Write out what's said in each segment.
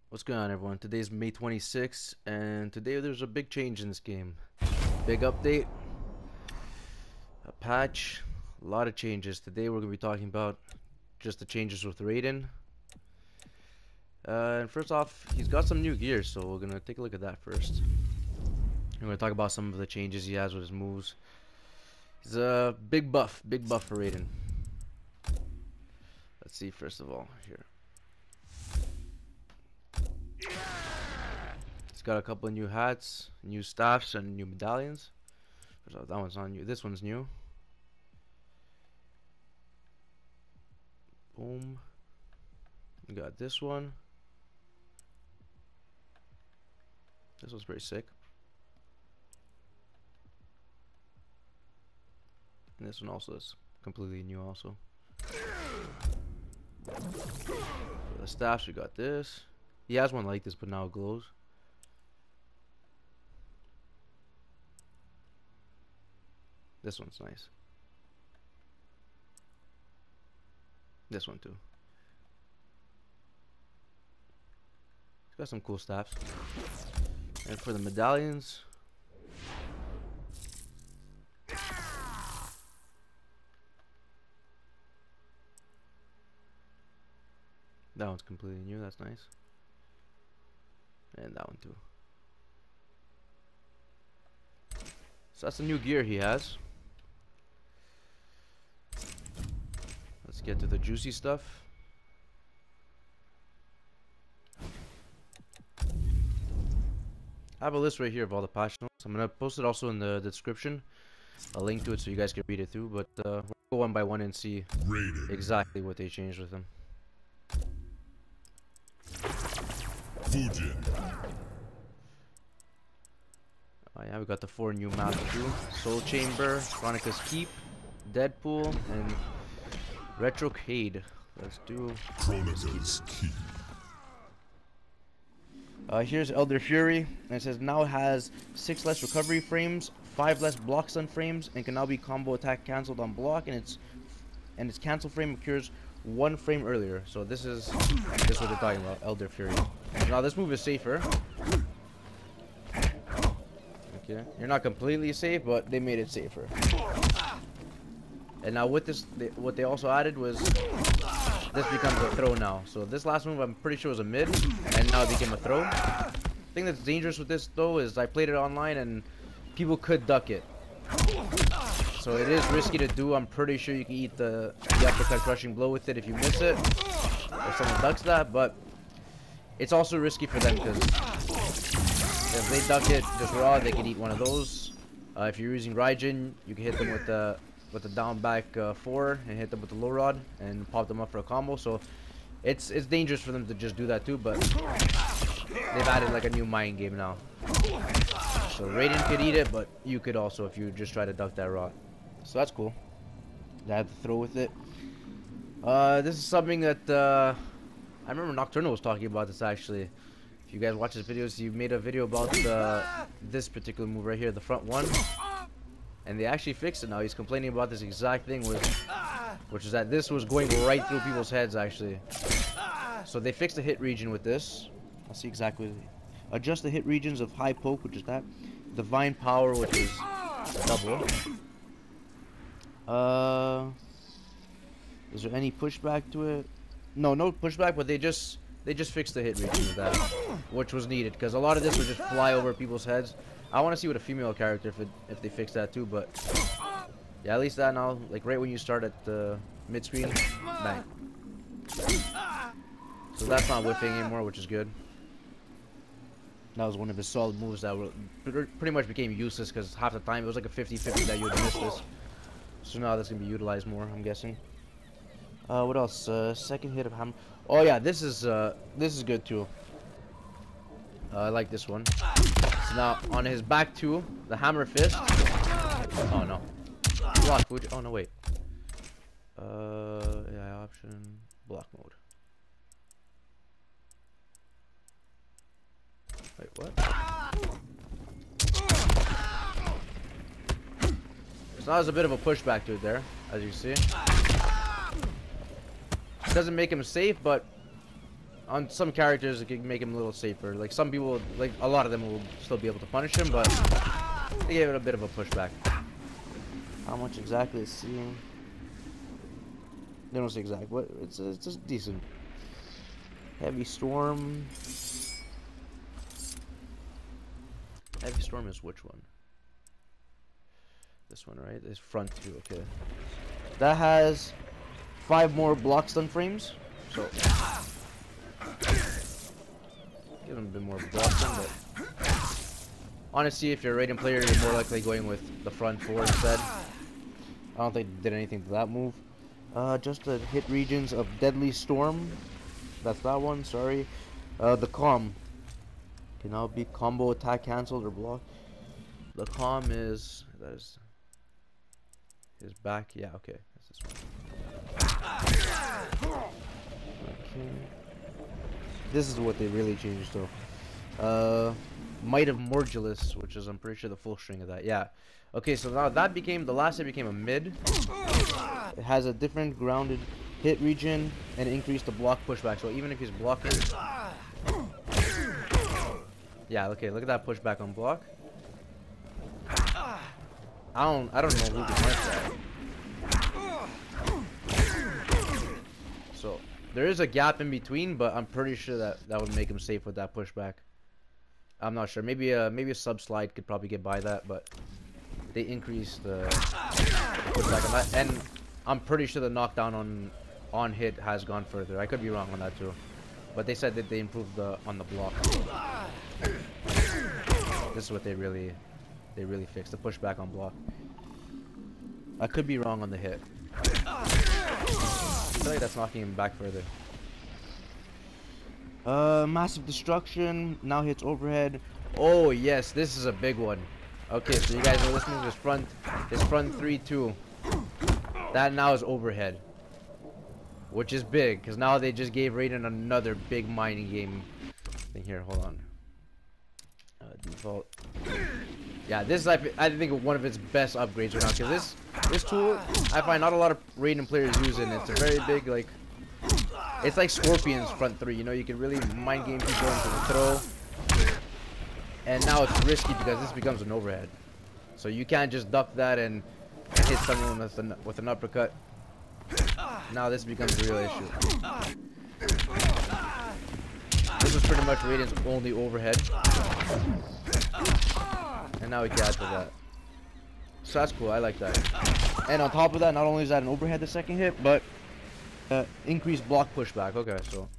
What's going on, everyone? Today's May 26th, and today there's a big change in this game. Big update, a patch, a lot of changes. Today we're going to be talking about just the changes with Raiden. And first off, he's got some new gear, so we're going to take a look at that first. We're going to talk about some of the changes he has with his moves. He's a big buff for Raiden. Let's see, first of all, here. He's got a couple of new hats, new staffs, and new medallions. First off, that one's not new. This one's new. Boom. We got this one. This one's pretty sick. And this one also is completely new also. For the staffs, we got this. He has one like this, but now it glows. This one's nice. This one too. It's got some cool staffs. And for the medallions, that one's completely new. That's nice. And that one too. So that's the new gear he has. Let's get to the juicy stuff. I have a list right here of all the patch notes. I'm gonna post it also in the description, a link to it so you guys can read it through. But we'll go one by one and see Raiden. Exactly what they changed with him. Fujin. Oh yeah, we got the 4 new maps too: Soul Chamber, Chronica's Keep, Deadpool, and Retrocade. Let's do Chronica's Keep. Here's Elder Fury, and it says now it has 6 less recovery frames, 5 less block stun frames, and can now be combo attack cancelled on block, and its cancel frame occurs 1 frame earlier. So this is what they're talking about, Elder Fury. Now this move is safer. Okay, you're not completely safe, but they made it safer. And now with this, what they also added was this becomes a throw now. So this last move I'm pretty sure was a mid, and now it became a throw. The thing that's dangerous with this though is I played it online and people could duck it. So it is risky to do. I'm pretty sure you can eat the uppercut crushing blow with it if you miss it, if someone ducks that, but it's also risky for them because if they duck it just raw, they can eat one of those. If you're using Raiden, you can hit them with the down back 4 and hit them with the low rod and pop them up for a combo. So it's dangerous for them to just do that too, but they've added like a new mind game now. So Raiden could eat it, but you could also if you just try to duck that rod. So that's cool. I had to throw with it. This is something that I remember Nocturnal was talking about this actually. If you guys watch his videos, he made a video about this particular move right here, the front one. And they actually fixed it now. He's complaining about this exact thing, which is that this was going right through people's heads actually. So they fixed the hit region with this. I'll see exactly. Adjust the hit regions of high poke, which is that. Divine power, which is double. Is there any pushback to it? No pushback, but they just fixed the hit region with that, which was needed because a lot of this would just fly over people's heads. I want to see with a female character if they fix that too, but yeah, at least that now, like right when you start at the mid screen, bang. So that's not whiffing anymore, which is good. That was one of his solid moves that were pretty much became useless because half the time it was like a 50-50 that you would miss this. So now that's gonna be utilized more, I'm guessing. What else? Second hit of hammer. Oh yeah, this is good too. I like this one. So now on his back two, the hammer fist. Oh no. Block. Oh no, wait. Yeah, option. Block mode. Wait, what? So that was a bit of a pushback to it there, as you see. Doesn't make him safe, but on some characters it can make him a little safer. Like some people, like a lot of them will still be able to punish him, but they gave it a bit of a pushback. How much exactly is seeing? They don't say exact, but it's just decent. Heavy Storm. Heavy Storm is which one? This one, right? This front two, okay. That has 5 more block stun frames, so give him a bit more block stun, but honestly, if you're a Raiden player, you're more likely going with the front 4 instead. I don't think they did anything to that move. Just the hit regions of Deadly Storm. That's that one, sorry. The Calm can now be combo, attack, cancelled, or block. The Calm is, that is his back, yeah, okay. That's this one. Okay. This is what they really changed though. Might of Morgulus, which is I'm pretty sure the full string of that, yeah. Okay, so now that became, the last hit became a mid. It has a different grounded hit region and increased the block pushback. So even if he's blocking, yeah, okay, look at that pushback on block. I don't know who can punch that. So there is a gap in between, but I'm pretty sure that would make him safe with that pushback. I'm not sure. Maybe a sub slide could probably get by that, but they increased the pushback on that, and I'm pretty sure the knockdown on hit has gone further. I could be wrong on that too, but they said that they improved on the block. This is what they really fixed, the pushback on block. I could be wrong on the hit. I feel like that's knocking him back further. Massive Destruction now hits overhead. Oh yes, this is a big one. Okay, so you guys are listening to this front 3-2. That now is overhead, which is big because now they just gave Raiden another big mining game thing. Here, hold on. Default. Yeah, this is I think one of its best upgrades right now, because this tool I find not a lot of Raiden players using. It's a very big, like, it's like Scorpion's front 3. You know, you can really mind game people into the throw. And now it's risky because this becomes an overhead. So you can't just duck that and hit someone with an uppercut. Now this becomes a real issue. This was pretty much Raiden's only overhead. And now we can add to that. So that's cool, I like that. And on top of that, not only is that an overhead the second hit, but increased block pushback. Okay, so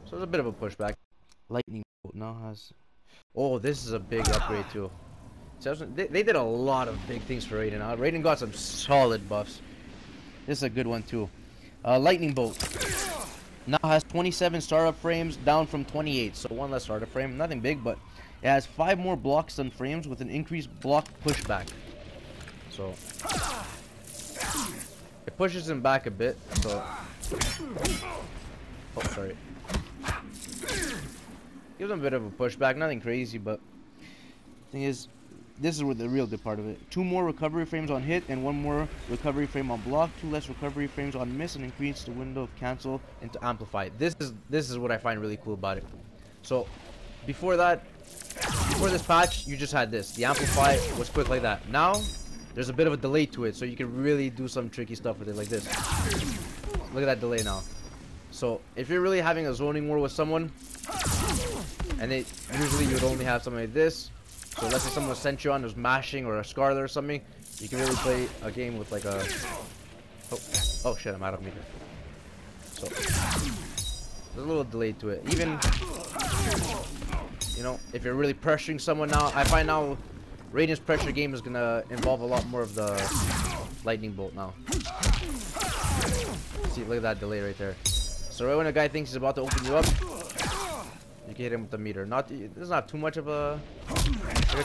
so it's a bit of a pushback. Lightning bolt now has, oh, this is a big upgrade too. So they did a lot of big things for Raiden. Raiden got some solid buffs. This is a good one too. Lightning bolt now has 27 startup frames, down from 28, so one less startup frame. Nothing big, but it has 5 more block stun frames with an increased block pushback. So it pushes him back a bit. So, oh, sorry. Gives him a bit of a pushback, nothing crazy, but the thing is, this is where the real good part of it. 2 more recovery frames on hit and 1 more recovery frame on block. 2 less recovery frames on miss, and increase the window of cancel into amplify. This is what I find really cool about it. So before this patch, you just had this. The amplify was quick like that. Now there's a bit of a delay to it, so you can really do some tricky stuff with it like this. Look at that delay now. So if you're really having a zoning war with someone, and usually you would only have something like this. So let's say someone sent you on was mashing or a Scarlet or something, you can really play a game with like a, oh shit, I'm out of meter. So there's a little delay to it. Even, you know, if you're really pressuring someone now, I find now Raiden's pressure game is gonna involve a lot more of the lightning bolt now. See, look at that delay right there. So right when a guy thinks he's about to open you up, you can hit him with the meter. There's not too much of a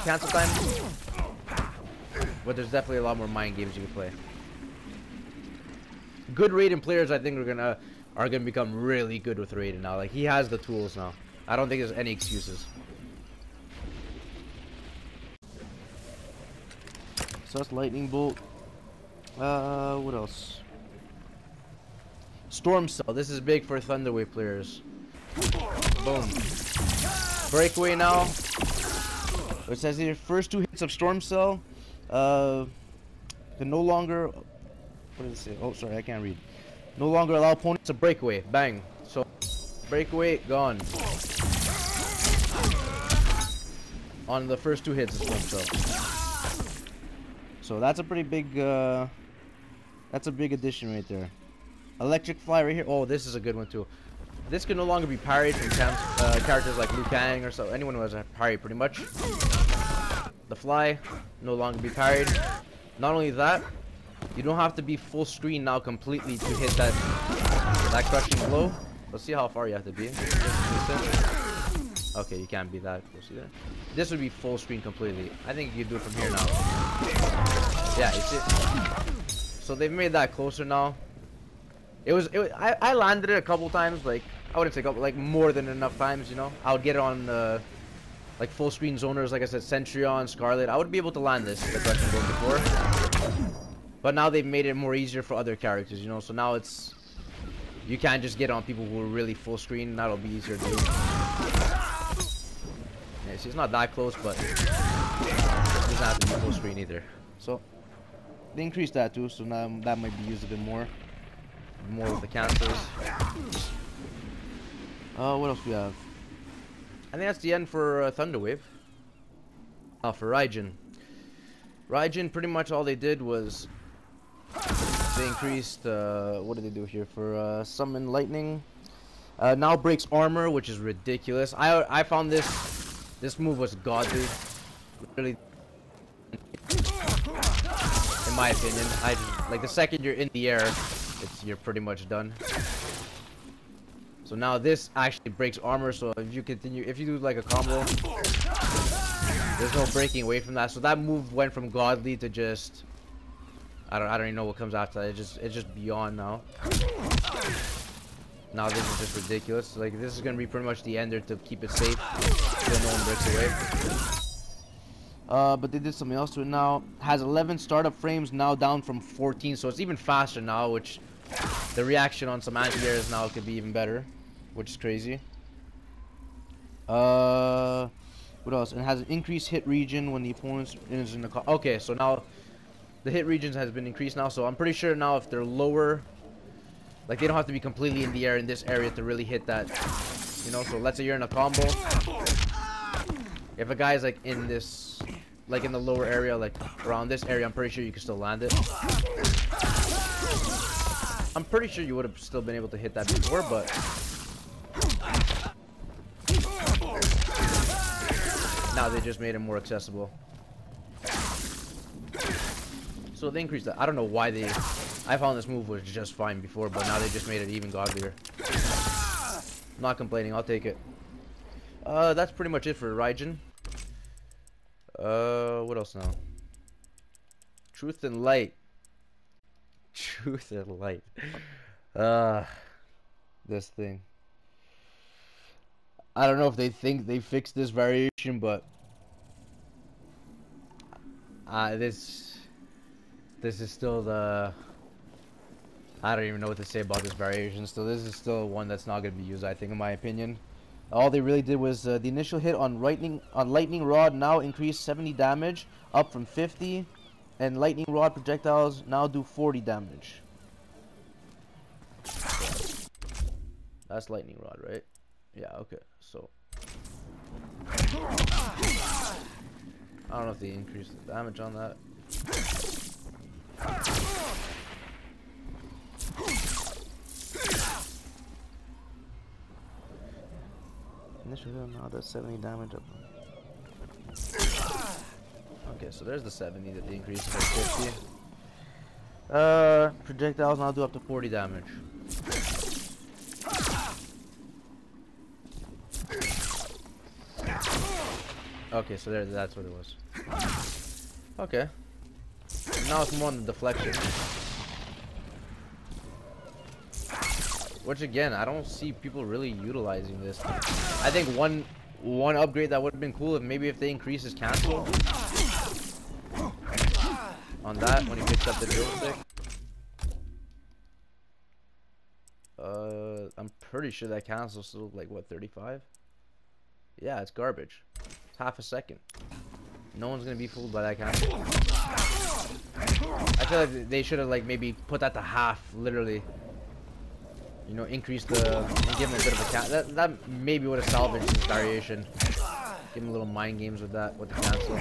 cancel time, but there's definitely a lot more mind games you can play. Good Raiden players, I think, are gonna become really good with Raiden now. Like, he has the tools now. I don't think there's any excuses. So that's lightning bolt. What else? Storm Cell. This is big for Thunderwave players. Boom. Breakaway now. It says here, first 2 hits of Storm Cell can no longer... What did it say? Oh, sorry, I can't read. No longer allow opponents to breakaway. Bang. So, breakaway, gone. On the first 2 hits of Storm Cell. So that's a pretty big... that's a big addition right there. Electric Fly right here. Oh, this is a good one too. This can no longer be parried from characters like Liu Kang or so. Anyone who has a parry, pretty much. The Fly no longer be parried. Not only that, you don't have to be full screen now completely to hit that crushing blow. Let's see how far you have to be. Okay, you can't be that close either. This would be full screen completely. I think you can do it from here now. Yeah, you see. So they've made that closer now. I landed it a couple times, like I wouldn't say couple, like more than enough times, you know. I would get it on like full screen zoners, like I said, Centurion, Scarlet. I would be able to land this the question going before, but now they've made it more easier for other characters, you know. So now it's you can't just get on people who are really full screen. That'll be easier to do. Yeah, see, it's not that close, but it doesn't have to be full screen either. So they increased that too, so now that might be used a bit more with the cancels. What else we have? I think that's the end for Thunderwave. For Raiden. Raiden, pretty much all they did was they increased, what did they do here? For Summon Lightning. Now breaks armor, which is ridiculous. I found this move was godly. Really, in my opinion. Like the second you're in the air, you're pretty much done. So now this actually breaks armor, so if you do like a combo, there's no breaking away from that. So that move went from godly to just I don't even know what comes after that. It's just beyond now. Now this is just ridiculous. Like this is gonna be pretty much the ender to keep it safe so no one breaks away. But they did something else to it now. Has 11 startup frames, now down from 14, so it's even faster now, which the reaction on some anti-airs now could be even better, which is crazy. What else? It has an increased hit region when the opponent is in the car. Okay, so now the hit regions has been increased now, so I'm pretty sure now if they're lower, like they don't have to be completely in the air in this area to really hit that, you know. So let's say you're in a combo. If a guy's like in this, like in the lower area, like around this area, I'm pretty sure you can still land it. I'm pretty sure you would have still been able to hit that before, but now they just made it more accessible. So they increased that. I don't know why they... I found this move was just fine before, but now they just made it even godlier. I'm not complaining, I'll take it. That's pretty much it for Raiden. What else now? Truth and Light. Truth and Light. This thing. I don't know if they think they fixed this variation, but this is still the... I don't even know what to say about this variation. Still, this is still one that's not going to be used, I think, in my opinion. All they really did was the initial hit on lightning rod now increased 70 damage, up from 50, and lightning rod projectiles now do 40 damage. That's lightning rod, right? Yeah, okay. So I don't know if they increased the damage on that. Initial hit now does 70 damage up. Okay, so there's the 70 that they increased to 50. Projectiles now do up to 40 damage. Okay, so that's what it was. Okay. Now it's more on the deflection. Which again, I don't see people really utilizing this. I think one upgrade that would have been cool if maybe if they increase his cancel on that when he picks up the drill stick. pretty sure that cancels still like what, 35? Yeah, it's garbage. It's half a second. No one's gonna be fooled by that cancel. I feel like they should have like maybe put that to half, literally. You know, increase the and give him a bit of a cancel. That maybe would have salvaged his variation. Give him a little mind games with that, with the cancel.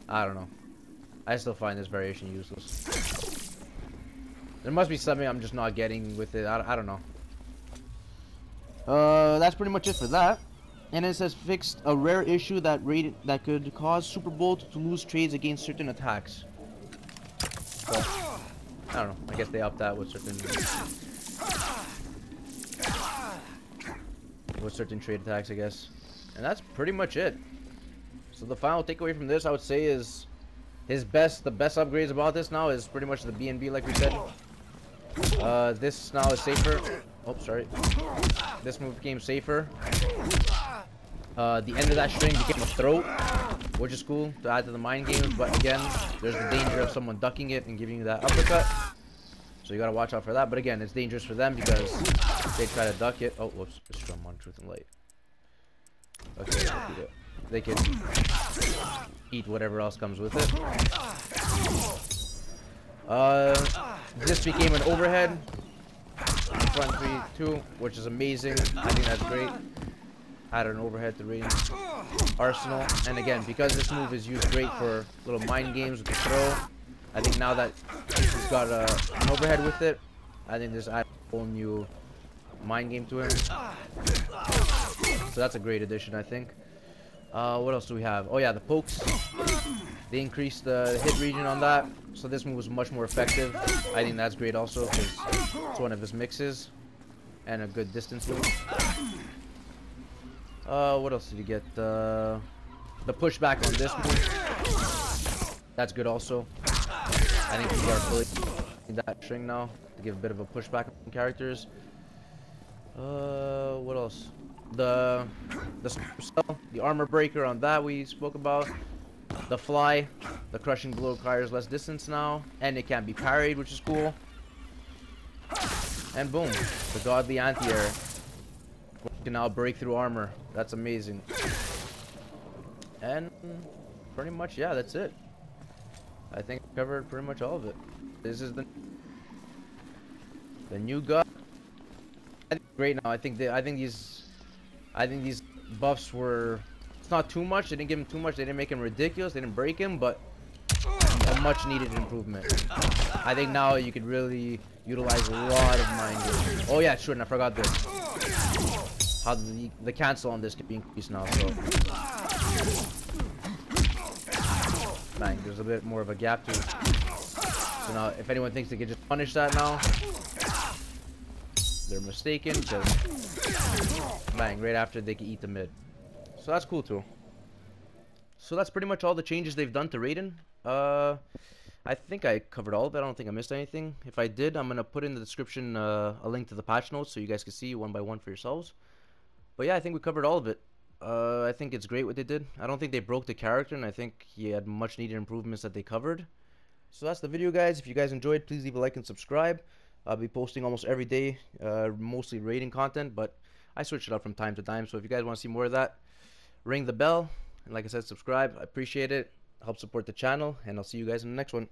I don't know. I still find this variation useless. There must be something I'm just not getting with it. I don't know. That's pretty much it for that. And it says fixed a rare issue that could cause Super Bowl to lose trades against certain attacks. So, I don't know. I guess they upped that with certain trade attacks, I guess. And that's pretty much it. So the final takeaway from this, I would say, is the best upgrades about this now is pretty much the B&B, like we said. This now is safer. Oh, sorry. This move became safer. The end of that string became a throat, which is cool to add to the mind games. But again, there's the danger of someone ducking it and giving you that uppercut. So you gotta watch out for that. But again, it's dangerous for them because they try to duck it. Oh, whoops. It's from on Truth and Light. Okay, they can eat whatever else comes with it. This became an overhead. 1-3-2, which is amazing. I think that's great. Add an overhead to Raiden's arsenal. And again, because this move is used great for little mind games with the throw, I think now that he's got an overhead with it, I think this adds a whole new mind game to him. So that's a great addition, I think. What else do we have? Oh yeah, the pokes. They increased the hit region on that, so this move was much more effective. I think that's great also because it's one of his mixes and a good distance move. What else did you get? The pushback on this move. That's good also. I think we are fully in that string now to give a bit of a pushback on characters. What else? The armor breaker on that we spoke about. The fly, the crushing blow requires less distance now, and it can be parried, which is cool. And boom, the godly anti-air can now break through armor. That's amazing. And pretty much, yeah, that's it. I think I covered pretty much all of it. This is the new god. I think it's great now. I think these buffs were. It's not too much. They didn't give him too much. They didn't make him ridiculous. They didn't break him, but a much needed improvement. I think now you could really utilize a lot of mind games. Oh yeah, sure, and I forgot this. How the cancel on this can be increased now. So, bang, there's a bit more of a gap to it. So now, if anyone thinks they can just punish that now, they're mistaken. Because bang, right after they can eat the mid. So that's cool too. So that's pretty much all the changes they've done to Raiden. I think I covered all of it. I don't think I missed anything. If I did, I'm gonna put in the description a link to the patch notes so you guys can see one by one for yourselves. But yeah, I think we covered all of it. I think it's great what they did. I don't think they broke the character, and I think he had much needed improvements that they covered. So that's the video, guys. If you guys enjoyed, please leave a like and subscribe. I'll be posting almost every day, mostly Raiden content, but I switch it up from time to time. So if you guys want to see more of that, ring the bell, and like I said, subscribe. I appreciate it. Help support the channel, and I'll see you guys in the next one.